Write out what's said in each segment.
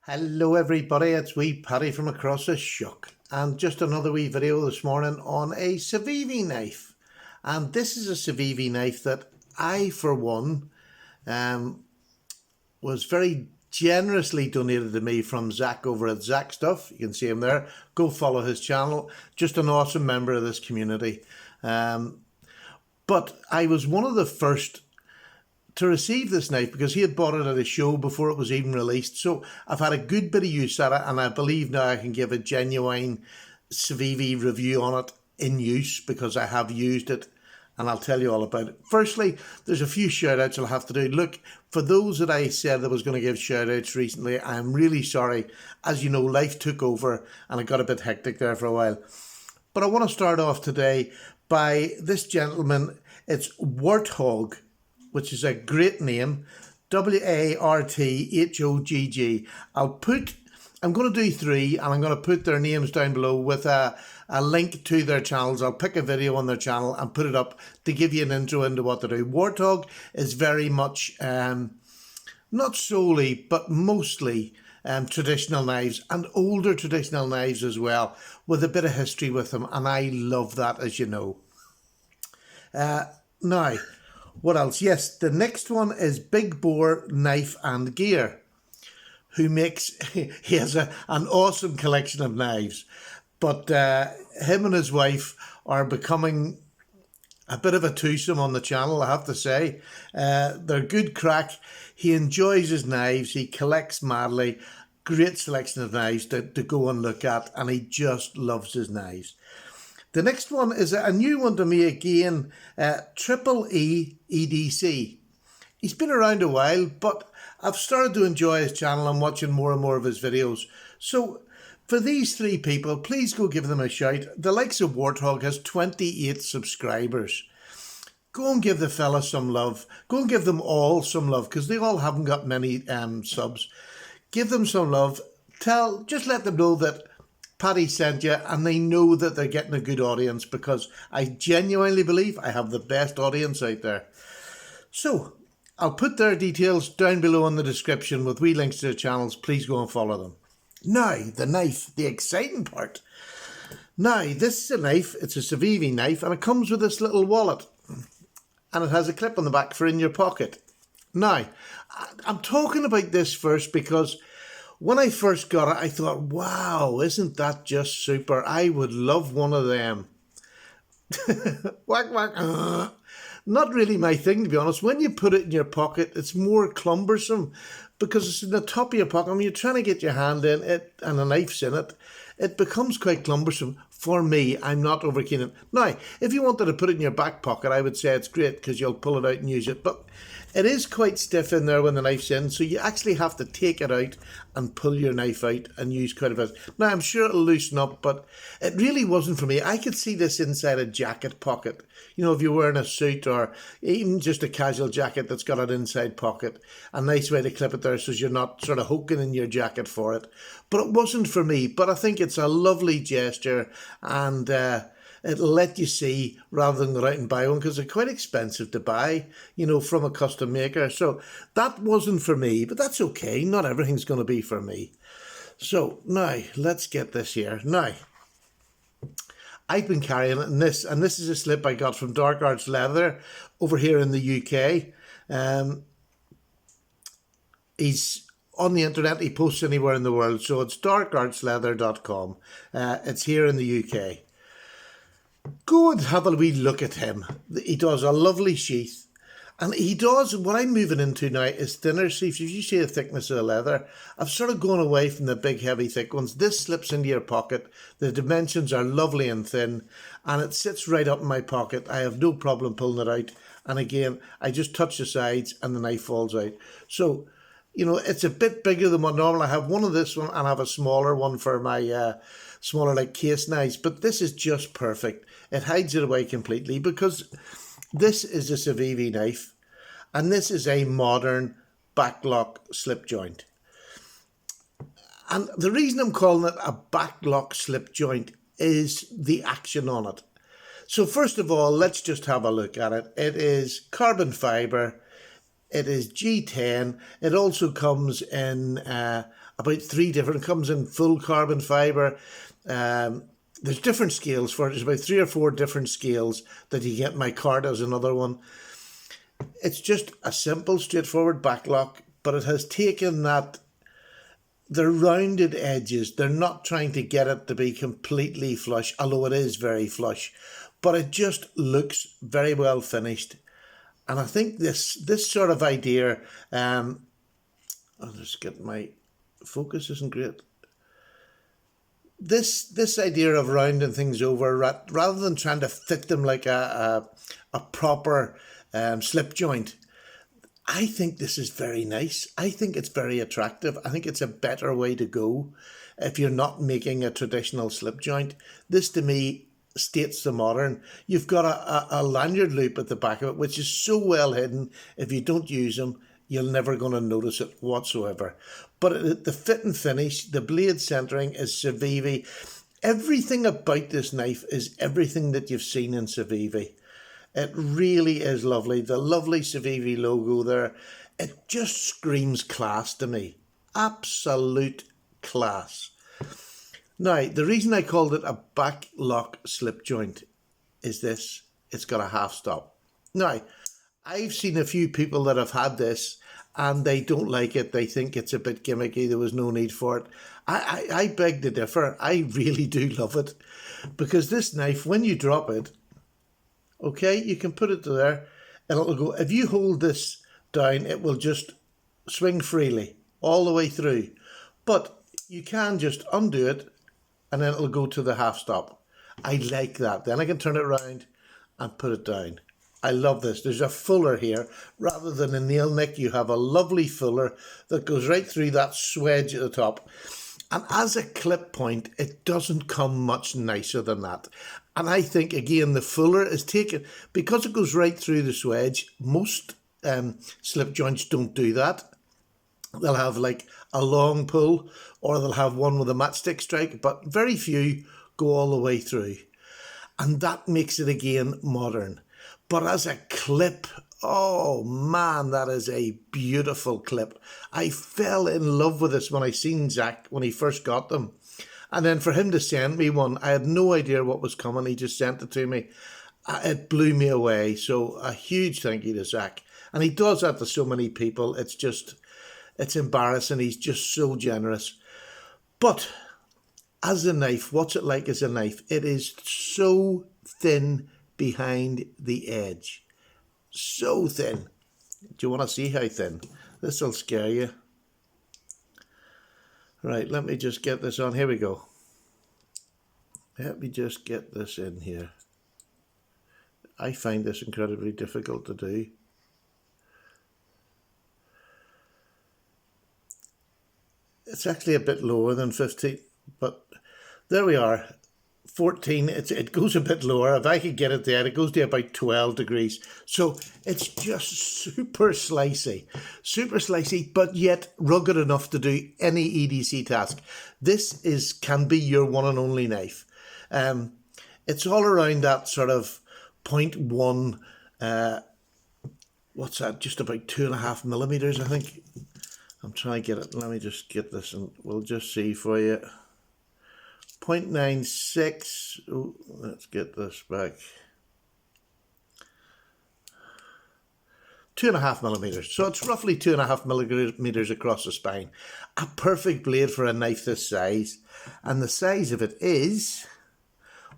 Hello everybody, it's wee Paddy from across the shuck, and just another wee video this morning on a Civivi knife. And this is a Civivi knife that I, for one, was very generously donated to me from Zach over at Zach Stuff. You can see him there. Go follow his channel. Just an awesome member of this community. But I was one of the first to receive this knife because he had bought it at a show before it was even released. So I've had a good bit of use at it, and I believe now I can give a genuine Civivi review on it in use because I have used it, and I'll tell you all about it. Firstly, there's a few shout outs I'll have to do. Look, for those that I said I was going to give shout outs recently, I'm really sorry. As you know, life took over and it got a bit hectic there for a while. But I want to start off today by this gentleman. It's Warthogg, which is a great name, Warthogg. I'm going to do three, and I'm going to put their names down below with a link to their channels. I'll pick a video on their channel and put it up to give you an intro into what they do. Warthogg is very much, not solely, but mostly traditional knives, and older traditional knives as well, with a bit of history with them, and I love that, as you know. Now, what else? Yes, the next one is Big Bore Knife and Gear, who makes, he has an awesome collection of knives, but him and his wife are becoming a bit of a twosome on the channel, I have to say. They're good crack. He enjoys his knives. He collects madly. Great selection of knives to go and look at, and he just loves his knives. The next one is a new one to me again, Triple E EDC. He's been around a while, but I've started to enjoy his channel and watching more and more of his videos. So for these three people, please go give them a shout. The likes of Warthogg has 28 subscribers. Go and give the fella some love. Go and give them all some love, because they all haven't got many subs. Give them some love. Just let them know that Paddy sent you, and they know that they're getting a good audience, because I genuinely believe I have the best audience out there. So I'll put their details down below in the description with wee links to their channels. Please go and follow them. Now, the knife, the exciting part. Now, this is a knife. It's a Civivi knife, and it comes with this little wallet, and it has a clip on the back for in your pocket. Now, I'm talking about this first because when I first got it, I thought, wow, isn't that just super? I would love one of them. Whack, whack. Not really my thing, to be honest. When you put it in your pocket, it's more cumbersome because it's in the top of your pocket. When you're trying to get your hand in it and a knife's in it, it becomes quite cumbersome. For me, I'm not over keen on it. Now, if you wanted to put it in your back pocket, I would say it's great because you'll pull it out and use it. But it is quite stiff in there when the knife's in, so you actually have to take it out and pull your knife out and use quite a bit. Now, I'm sure it'll loosen up, but it really wasn't for me. I could see this inside a jacket pocket. You know, if you're wearing a suit or even just a casual jacket that's got an inside pocket, a nice way to clip it there so you're not sort of hooking in your jacket for it. But it wasn't for me, but I think it's a lovely gesture, and it'll let you see rather than go out and buy one, because they're quite expensive to buy, you know, from a custom maker. So that wasn't for me, but that's okay. Not everything's going to be for me. So now let's get this here. Now, I've been carrying it in this, and this is a slip I got from Dark Arts Leather over here in the UK. He's on the internet. He posts anywhere in the world. So it's darkartsleather.com. It's here in the UK. Go and have a wee look at him. He does a lovely sheath, and he does, what I'm moving into now is thinner sheaths. If you see the thickness of the leather, I've sort of gone away from the big heavy thick ones. This slips into your pocket. The dimensions are lovely and thin, and it sits right up in my pocket. I have no problem pulling it out, and again, I just touch the sides and the knife falls out. So, you know, it's a bit bigger than what normal. I have one of this one, and I have a smaller one for my smaller like case knives, but this is just perfect. It hides it away completely because this is a Civivi knife, and this is a modern backlock slip joint. And the reason I'm calling it a backlock slip joint is the action on it. So first of all, let's just have a look at it. It is carbon fibre. It is G10. It also comes in about three different, it comes in full carbon fibre. There's different scales for it. There's about 3 or 4 different scales that you get. My card as another one. It's just a simple, straightforward backlock, but it has taken that, the rounded edges. They're not trying to get it to be completely flush, although it is very flush, but it just looks very well finished. And I think this sort of idea, I'll just get, my focus isn't great. This idea of rounding things over, rather than trying to fit them like a proper slip joint, I think this is very nice. I think it's very attractive. I think it's a better way to go if you're not making a traditional slip joint. This to me states the modern. You've got a lanyard loop at the back of it, which is so well hidden. If you don't use them, you're never going to notice it whatsoever. But the fit and finish, the blade centering is Civivi. Everything about this knife is everything that you've seen in Civivi. It really is lovely. The lovely Civivi logo there. It just screams class to me. Absolute class. Now, the reason I called it a back lock slip joint is this. It's got a half stop. Now, I've seen a few people that have had this and they don't like it. They think it's a bit gimmicky. There was no need for it. I beg to differ. I really do love it, because this knife, when you drop it, okay, you can put it there and it'll go. If you hold this down, it will just swing freely all the way through. But you can just undo it and then it'll go to the half stop. I like that. Then I can turn it around and put it down. I love this. There's a fuller here. Rather than a nail nick, you have a lovely fuller that goes right through that swedge at the top. And as a clip point, it doesn't come much nicer than that. And I think, again, the fuller is taken, because it goes right through the swedge. Most slip joints don't do that. They'll have like a long pull, or they'll have one with a matchstick strike, but very few go all the way through. And that makes it, again, modern. But as a clip, oh man, that is a beautiful clip. I fell in love with this when I seen Zach when he first got them. And then for him to send me one, I had no idea what was coming. He just sent it to me. It blew me away. So a huge thank you to Zach. And he does that to so many people. It's embarrassing. He's just so generous. But as a knife, what's it like as a knife? It is so thin behind the edge. So thin. Do you want to see how thin? This will scare you. Right, let me just get this on. Here we go. Let me just get this in here. I find this incredibly difficult to do. It's actually a bit lower than 15, but there we are. 14, it goes a bit lower. If I could get it there, it goes to about 12 degrees. So it's just super slicey, but yet rugged enough to do any EDC task. This can be your one and only knife. It's all around that sort of 0.1, what's that, just about 2.5 millimeters, I think. I'm trying to get it. Let me just get this and we'll just see for you. 0.96. Oh, let's get this back. 2.5 millimeters. So it's roughly 2.5 millimeters across the spine. A perfect blade for a knife this size. And the size of it is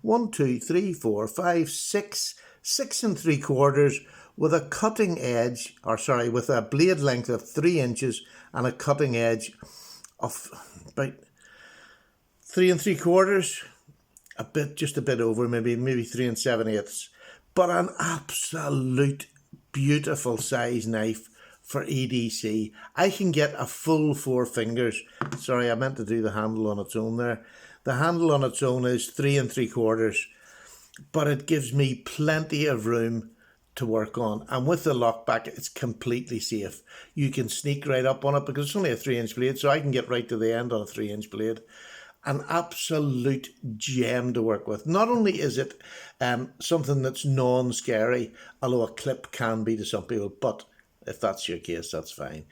1, 2, 3, 4, 5, 6, 6 3/4 with a cutting edge, with a blade length of 3 inches and a cutting edge of about 3 3/4, just a bit over, maybe 3 7/8. But an absolute beautiful size knife for EDC. I can get a full 4 fingers. Sorry, I meant to do the handle on its own there. The handle on its own is 3 3/4, but it gives me plenty of room to work on. And with the lockback, it's completely safe. You can sneak right up on it because it's only a 3-inch blade, so I can get right to the end on a 3-inch blade. An absolute gem to work with. Not only is it something that's non-scary, although a clip can be to some people, but if that's your case, that's fine.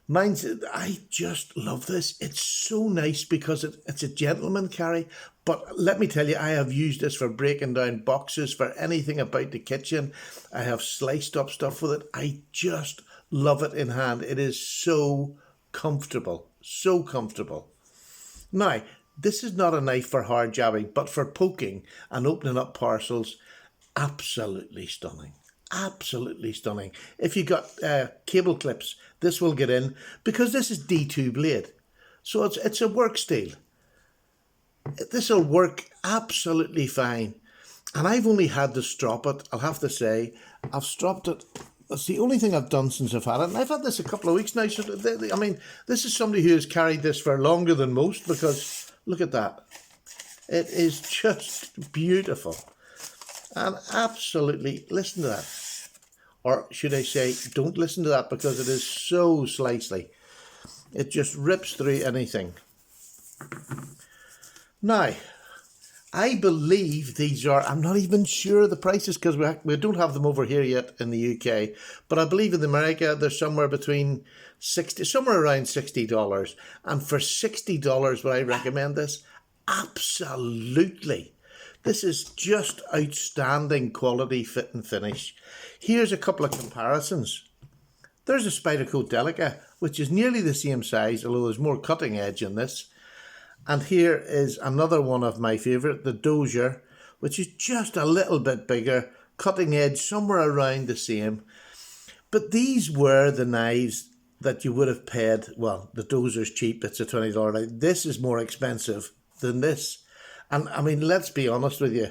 Mine's, I just love this. It's so nice because it's a gentleman carry. But let me tell you, I have used this for breaking down boxes, for anything about the kitchen. I have sliced up stuff with it. I just love it in hand. It is so comfortable, so comfortable. Now, this is not a knife for hard jabbing, but for poking and opening up parcels, absolutely stunning. Absolutely stunning. If you got cable clips, this will get in because this is D2 blade. So it's a work steel. This will work absolutely fine. And I've only had to strop it, I'll have to say. I've stropped it. That's the only thing I've done since I've had it. And I've had this a couple of weeks now. So I mean, this is somebody who has carried this for longer than most because look at that. It is just beautiful. And absolutely, listen to that. Or should I say, don't listen to that because it is so slicely. It just rips through anything. Now, I believe these are, I'm not even sure of the prices because we don't have them over here yet in the UK. But I believe in America, they're somewhere between somewhere around $60. And for $60, would I recommend this? Absolutely. This is just outstanding quality fit and finish. Here's a couple of comparisons. There's a Spyderco Delica, which is nearly the same size, although there's more cutting edge in this. And here is another one of my favourite, the Dozier, which is just a little bit bigger, cutting edge somewhere around the same. But these were the knives that you would have paid. Well, the Dozier's cheap, it's a $20 knife. This is more expensive than this. And I mean, let's be honest with you.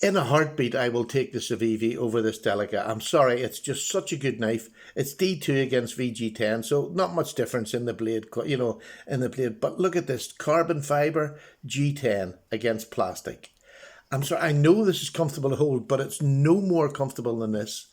In a heartbeat, I will take the Civivi over this Delica. I'm sorry, it's just such a good knife. It's D2 against VG10, so not much difference in the blade, you know, in the blade. But look at this, carbon fibre G10 against plastic. I'm sorry, I know this is comfortable to hold, but it's no more comfortable than this.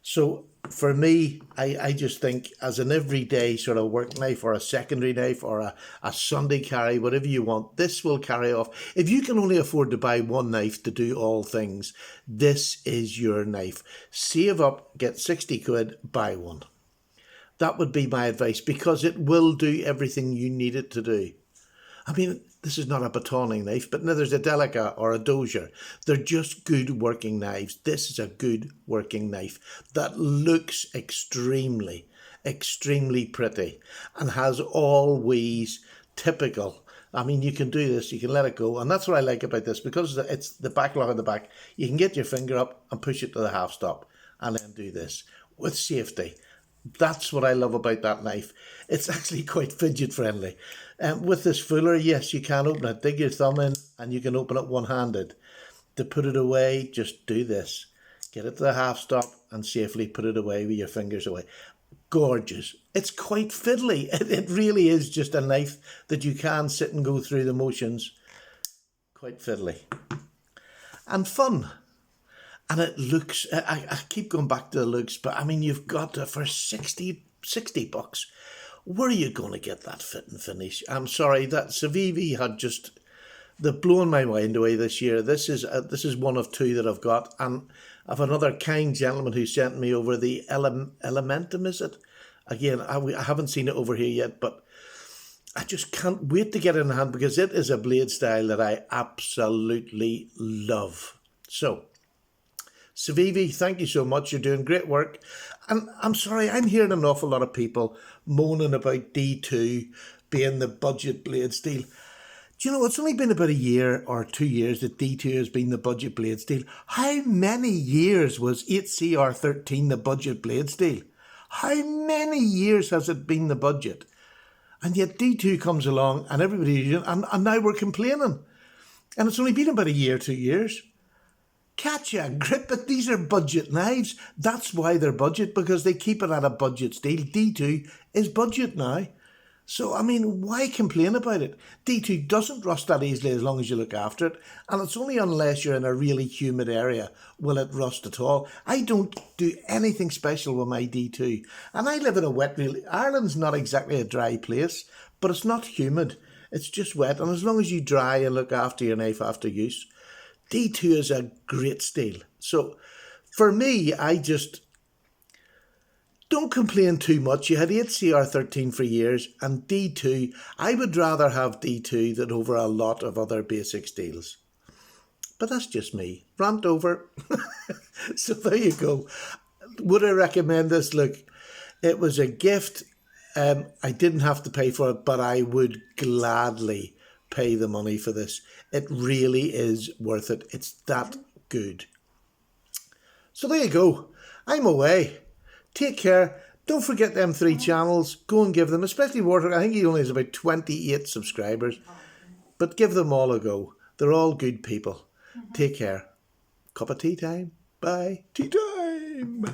So for me, I just think as an everyday sort of work knife or a secondary knife or a Sunday carry, whatever you want, this will carry off. If you can only afford to buy one knife to do all things, this is your knife. Save up, get 60 quid, buy one. That would be my advice because it will do everything you need it to do. I mean, this is not a batoning knife, but neither is a Delica or a Dozier. They're just good working knives. This is a good working knife that looks extremely, extremely pretty and has always typical. I mean, you can do this, you can let it go. And that's what I like about this because it's the back lock on the back. You can get your finger up and push it to the half stop and then do this with safety. That's what I love about that knife. It's actually quite fidget friendly. With this fuller, yes, you can open it. Dig your thumb in and you can open it one-handed. To put it away, just do this. Get it to the half stop and safely put it away with your fingers away. Gorgeous. It's quite fiddly. It really is just a knife that you can sit and go through the motions. Quite fiddly. And fun. And it looks, I keep going back to the looks, but I mean, you've got to, for 60 bucks, where are you going to get that fit and finish? I'm sorry, that Civivi had just, they're blowing my mind away this year. This is one of two that I've got. And I've another kind gentleman who sent me over the Elementum, is it? Again, I haven't seen it over here yet, but I just can't wait to get it in hand because it is a blade style that I absolutely love. So, Civivi, thank you so much. You're doing great work. And I'm sorry, I'm hearing an awful lot of people moaning about D2 being the budget blade steel. Do you know, it's only been about a year or 2 years that D2 has been the budget blade steel. How many years was 8CR13 the budget blade steel? How many years has it been the budget? And yet D2 comes along and everybody, and now we're complaining. And it's only been about a year, 2 years. Catch a grip, but these are budget knives. That's why they're budget, because they keep it at a budget steel. D2 is budget now. So, I mean, why complain about it? D2 doesn't rust that easily as long as you look after it. And it's only unless you're in a really humid area will it rust at all. I don't do anything special with my D2. And I live in a wet, Ireland's not exactly a dry place, but it's not humid. It's just wet. And as long as you dry and look after your knife after use, D2 is a great steel. So for me, I just don't complain too much. You had HCR13 for years and D2. I would rather have D2 than over a lot of other basic steels. But that's just me. Rant over. So there you go. Would I recommend this? Look, it was a gift. I didn't have to pay for it, but I would gladly pay the money for this. It really is worth it. It's that good. So there you go. I'm away. Take care. Don't forget them 3 channels. Go and give them, especially Warthogg. I think he only has about 28 subscribers. But give them all a go. They're all good people. Take care. Cup of tea time. Bye. Tea time.